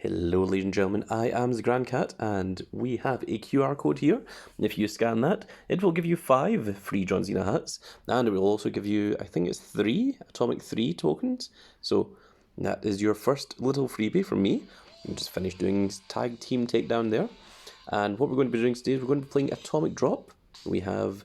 Hello ladies and gentlemen, I am the Grand Cat and we have a QR code here. If you scan that, it will give you 5 free John Cena hats and it will also give you, I think it's 3 Atomic 3 tokens. So that is your first little freebie from me. We just finished doing tag team takedown there. And what we're going to be doing today is we're going to be playing Atomic Drop. We have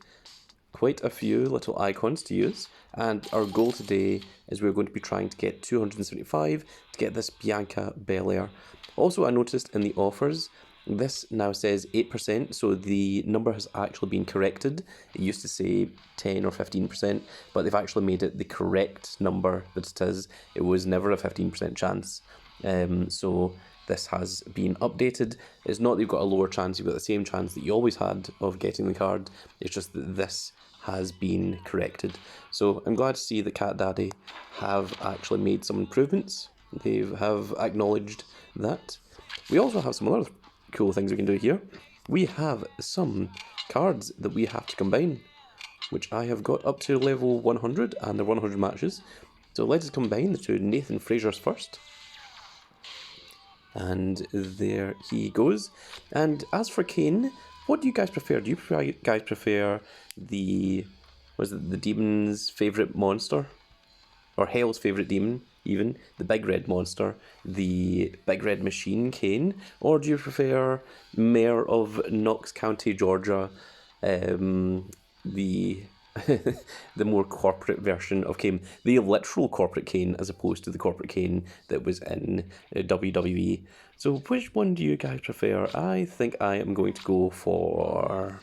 quite a few little icons to use, and our goal today is we're going to be trying to get 275 to get this Bianca Belair. Also, I noticed in the offers, this now says 8%, so the number has actually been corrected. It used to say 10 or 15%, but they've actually made it the correct number that it is. It was never a 15% chance. So this has been updated. It's not that you've got a lower chance, you've got the same chance that you always had of getting the card. It's just that this has been corrected. So I'm glad to see that Cat Daddy have actually made some improvements. They have acknowledged that. We also have some other cool things we can do here. We have some cards that we have to combine, which I have got up to level 100, and they're 100 matches. So let's combine the two Nathan Frazier's first. And there he goes. And as for Kane, what do you guys prefer? Do you guys prefer the demon's favourite monster? Or Hell's favourite demon, even? The big red monster, the big red machine, Kane? Or do you prefer Mayor of Knox County, Georgia, the the more corporate version of Kane, the literal corporate Kane, as opposed to the corporate Kane that was in WWE. So which one do you guys prefer? I think I am going to go for...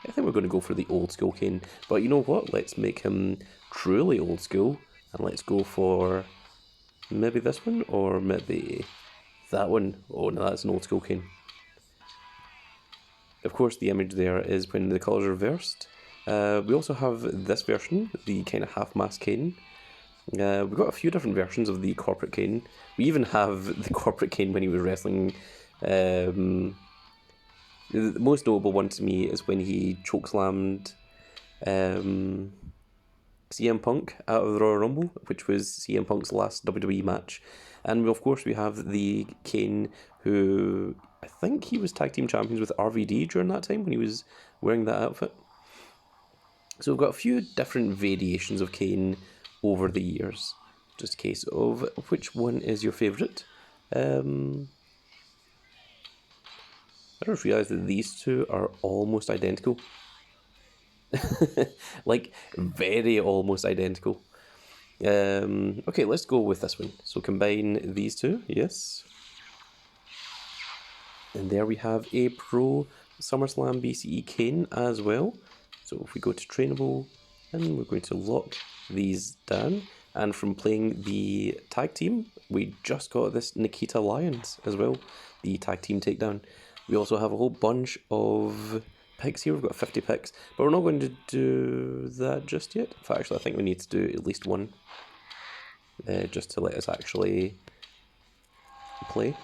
I think we're going to go for the old school Kane. But you know what? Let's make him truly old school. And let's go for maybe this one, or maybe that one. Oh no, that's an old school Kane. Of course, the image there is when the colours are reversed. We also have this version, the kind of half-mask Kane. We've got a few different versions of the corporate Kane. We even have the corporate Kane when he was wrestling. The most notable one to me is when he chokeslammed CM Punk out of the Royal Rumble, which was CM Punk's last WWE match. And of course we have the Kane who... I think he was tag team champions with RVD during that time when he was wearing that outfit. So we've got a few different variations of Kane over the years. Just a case of which one is your favourite. I just realised that these two are almost identical. Like, very almost identical. Okay, let's go with this one. So combine these two, yes. And there we have a Pro Summerslam BCE Kane as well. So if we go to trainable, and we're going to lock these down. And from playing the tag team, we just got this Nikita Lyons as well, the tag team takedown. We also have a whole bunch of picks here. We've got 50 picks, but we're not going to do that just yet. In fact, actually, I think we need to do at least one, just to let us actually play.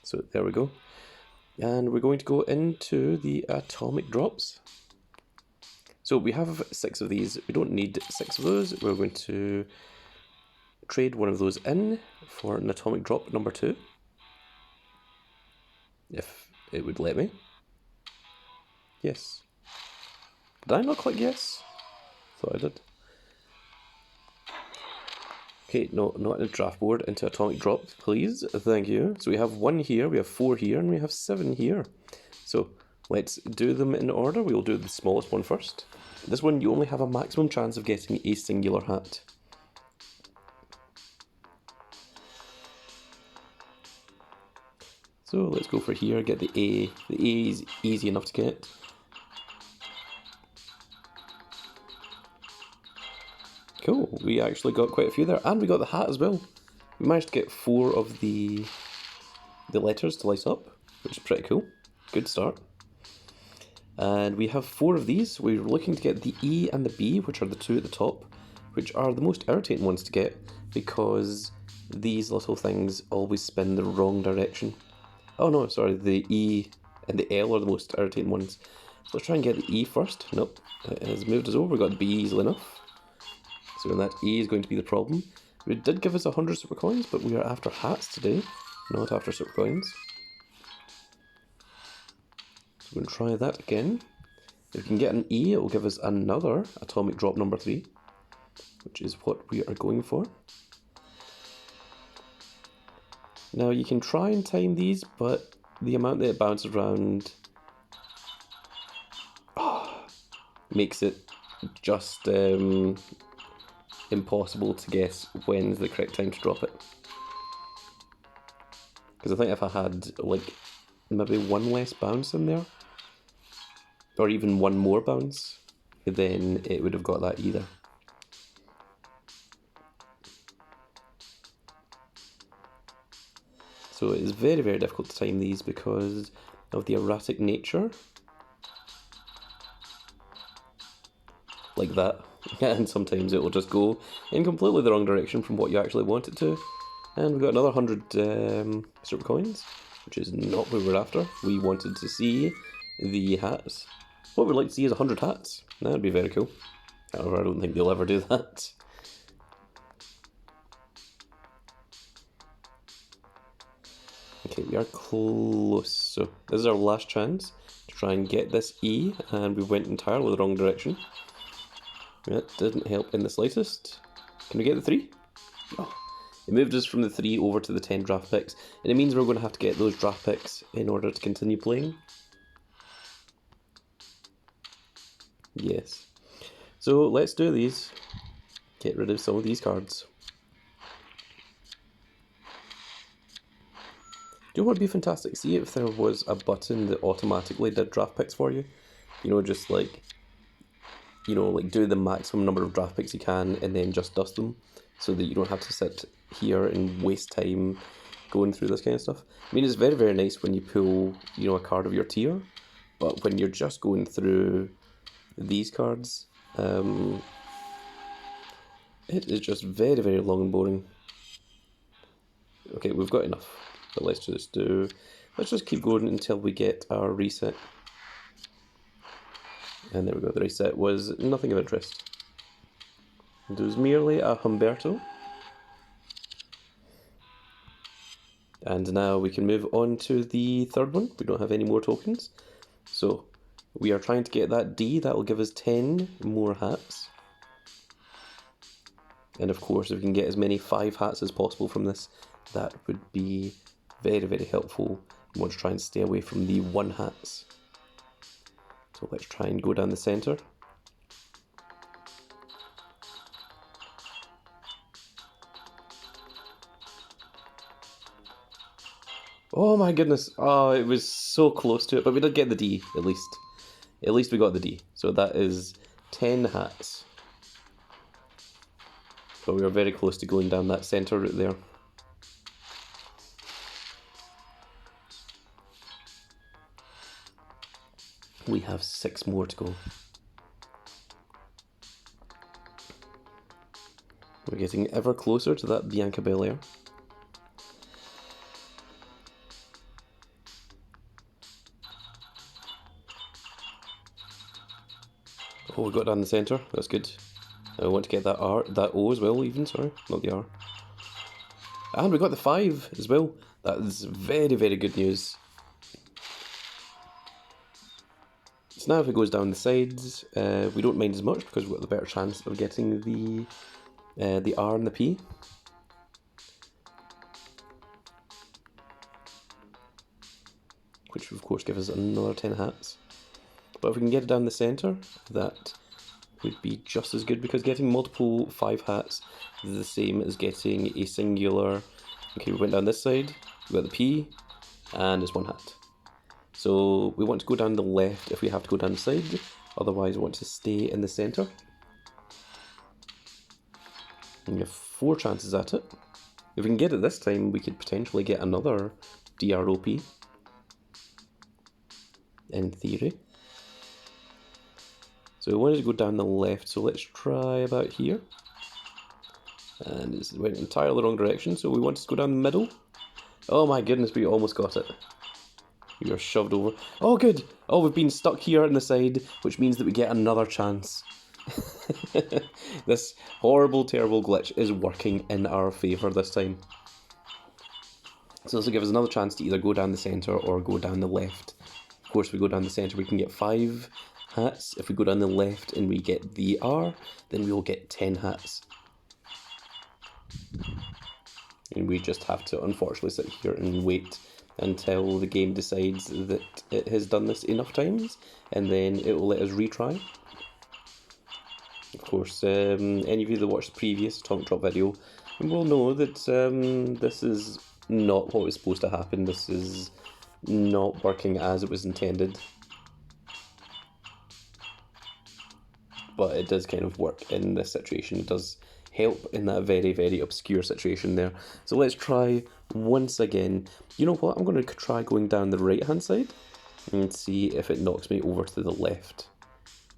So there we go. And we're going to go into the Atomic Drops. So we have 6 of these. We don't need 6 of those. We're going to trade one of those in for an Atomic Drop number 2. If it would let me. Yes. Did I not click yes? Thought I did. Okay, no, not in a draft board, into Atomic Drop, please. Thank you. So we have 1 here, we have 4 here, and we have 7 here. So let's do them in order. We'll do the smallest one first. This one, you only have a maximum chance of getting a singular hat. So let's go for here, get the A. The A is easy enough to get. Cool, we actually got quite a few there, and we got the hat as well. We managed to get 4 of the letters to light up, which is pretty cool. Good start. And we have 4 of these. We're looking to get the E and the B, which are the 2 at the top, which are the most irritating ones to get, because these little things always spin the wrong direction. Oh no, sorry, the E and the L are the most irritating ones. So let's try and get the E first. Nope, it has moved us over. We got B easily enough. So that E is going to be the problem. It did give us 100 super coins, but we are after hats today, not after super coins. So we're going to try that again. If we can get an E, it will give us another atomic drop number 3, which is what we are going for. Now you can try and time these, but the amount that it bounces around makes it just impossible to guess when's the correct time to drop it. Because I think if I had like maybe one less bounce in there, or even one more bounce, then it would have got that either. So it is very, very difficult to time these because of the erratic nature. Like that. And sometimes it will just go in completely the wrong direction from what you actually want it to. And we've got another 100 super coins, which is not what we're after. We wanted to see the hats. What we'd like to see is 100 hats. That would be very cool. However, I don't think they'll ever do that. Okay, we are close. So this is our last chance to try and get this E, and we went entirely the wrong direction. That didn't help in the slightest. Can we get the 3? Oh, it moved us from the 3 over to the 10 draft picks, and it means we're going to have to get those draft picks in order to continue playing. Yes. So let's do these. Get rid of some of these cards. Do you know what would be fantastic? See if there was a button that automatically did draft picks for you. You know, just like, you know, like do the maximum number of draft picks you can and then just dust them so that you don't have to sit here and waste time going through this kind of stuff. I mean, it's very, very nice when you pull, you know, a card of your tier, but when you're just going through these cards, it is just very, very long and boring. Okay, we've got enough, but let's just keep going until we get our reset. And there we go, the reset was nothing of interest. It was merely a Humberto. And now we can move on to the third one. We don't have any more tokens. So we are trying to get that D. That will give us 10 more hats. And of course, if we can get as many 5 hats as possible from this, that would be very, very helpful. We want to try and stay away from the 1 hats. So let's try and go down the centre. Oh my goodness, oh, it was so close to it, but we did get the D, at least. At least we got the D, so that is 10 hats. But we were very close to going down that centre route there. We have 6 more to go. We're getting ever closer to that Bianca Belair. Oh, we got down the centre, that's good. I want to get that R, that O as well even, sorry, not the R. And we got the 5 as well. That is very, very good news. So now if it goes down the sides, we don't mind as much because we've got the better chance of getting the R and the P. Which of course gives us another 10 hats. But if we can get it down the centre, that would be just as good because getting multiple 5 hats is the same as getting a singular. Okay, we went down this side, we got the P, and it's 1 hat. So we want to go down the left if we have to go down the side, otherwise we want to stay in the centre. And we have 4 chances at it. If we can get it this time, we could potentially get another DROP. In theory. So we wanted to go down the left, so let's try about here. And it went entirely the wrong direction, so we want to go down the middle. Oh my goodness, we almost got it. We were shoved over. Oh good! Oh, we've been stuck here on the side, which means that we get another chance. This horrible, terrible glitch is working in our favour this time. So this will give us another chance to either go down the centre or go down the left. Of course, if we go down the centre, we can get 5 hats. If we go down the left and we get the R, then we will get 10 hats. And we just have to, unfortunately, sit here and wait until the game decides that it has done this enough times, and then it will let us retry. Of course, any of you that watched the previous Atomic Drop video will know that this is not what was supposed to happen. This is not working as it was intended. But it does kind of work in this situation. It does help in that very, very obscure situation there. So let's try once again. You know what? I'm going to try going down the right-hand side and see if it knocks me over to the left.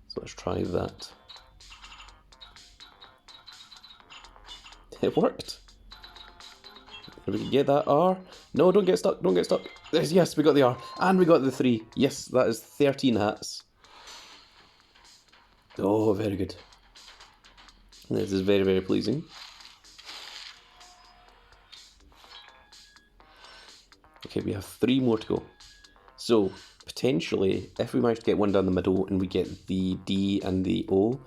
So let's try that. It worked. Did we get that R? No, don't get stuck, don't get stuck. Yes, we got the R. And we got the 3. Yes, that is 13 hats. Oh, very good. This is very, very pleasing. Okay, we have 3 more to go. So, potentially, if we manage to get one down the middle and we get the D and the O,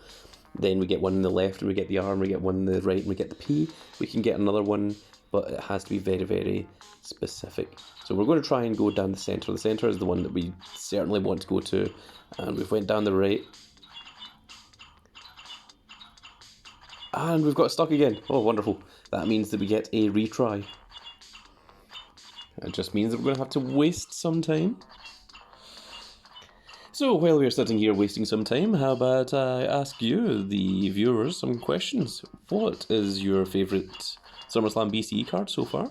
then we get one on the left and we get the R and we get one on the right and we get the P, we can get another one, but it has to be very, very specific. So we're going to try and go down the centre. The centre is the one that we certainly want to go to, and we've went down the right. And we've got stuck again. Oh, wonderful. That means that we get a retry. It just means that we're going to have to waste some time. So while we're sitting here wasting some time, how about I ask you, the viewers, some questions. What is your favourite Summerslam BCE card so far?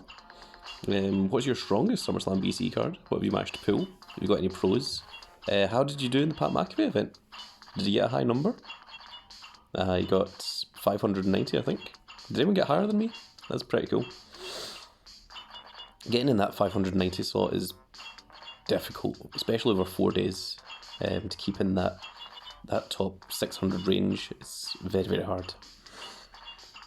What's your strongest Summerslam BCE card? What have you managed to pull? Have you got any pros? How did you do in the Pat McAfee event? Did you get a high number? I got 590, I think. Did anyone get higher than me? That's pretty cool. Getting in that 590 slot is difficult, especially over 4 days. To keep in that top 600 range, it's very, very hard.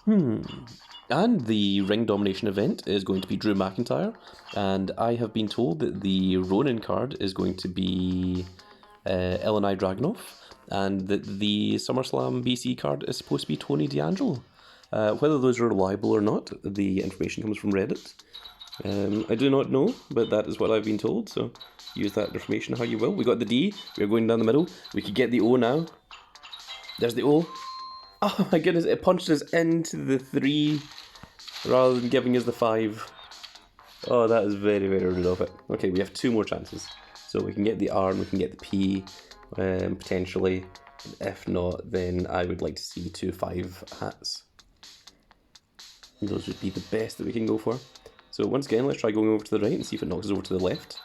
And the Ring Domination event is going to be Drew McIntyre, and I have been told that the Ronin card is going to be Illini Dragunov, and that the SummerSlam BC card is supposed to be Tony D'Angelo. Whether those are reliable or not, the information comes from Reddit. I do not know, but that is what I've been told, so use that information how you will. We got the D, we are going down the middle, we could get the O now. There's the O. Oh my goodness, it punched us into the 3 rather than giving us the 5. Oh, that is very, very rude of it. Okay, we have 2 more chances. So we can get the R and we can get the P, potentially. If not, then I would like to see 2 5 hats. And those would be the best that we can go for. So once again, let's try going over to the right and see if it knocks us over to the left.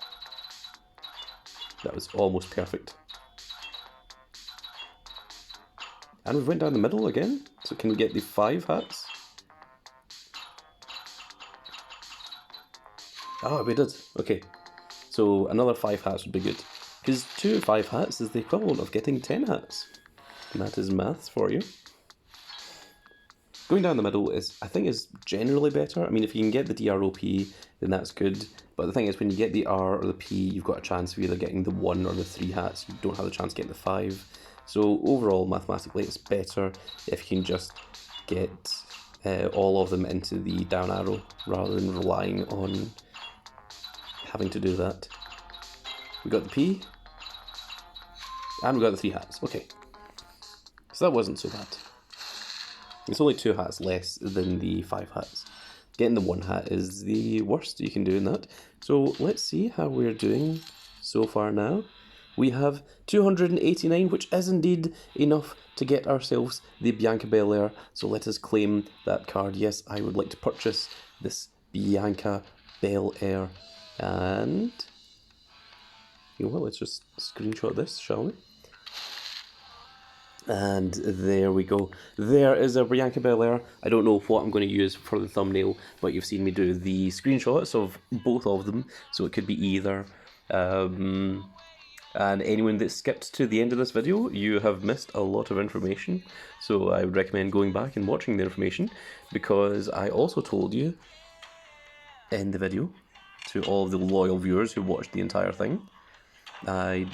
That was almost perfect. And we went down the middle again. So can we get the 5 hats? Oh, we did. Okay. So another 5 hats would be good. Because 2 5 hats is the equivalent of getting 10 hats. And that is maths for you. Going down the middle I think is generally better. I mean, if you can get the DROP, then that's good. But the thing is, when you get the R or the P, you've got a chance of either getting the 1 or the 3 hats. You don't have the chance of getting the 5. So overall, mathematically, it's better if you can just get all of them into the down arrow rather than relying on having to do that. We got the P, and we got the 3 hats. Okay, so that wasn't so bad. It's only 2 hats less than the 5 hats. Getting the 1 hat is the worst you can do in that. So let's see how we're doing so far now. We have 289, which is indeed enough to get ourselves the Bianca Belair. So let us claim that card. Yes, I would like to purchase this Bianca Belair. And you know what, let's just screenshot this, shall we? And there we go. There is a Bianca Belair. I don't know what I'm going to use for the thumbnail, but you've seen me do the screenshots of both of them. So it could be either And anyone that skipped to the end of this video, you have missed a lot of information. So I would recommend going back and watching the information, because I also told you in the video, to all of the loyal viewers who watched the entire thing, I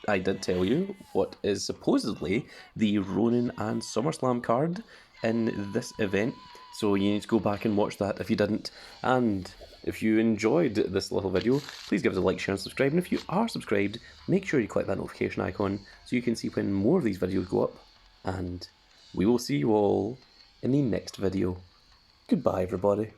did tell you what is supposedly the Ronin and Summerslam card in this event. So you need to go back and watch that if you didn't. And if you enjoyed this little video, please give us a like, share and subscribe. And if you are subscribed, make sure you click that notification icon so you can see when more of these videos go up. And we will see you all in the next video. Goodbye, everybody.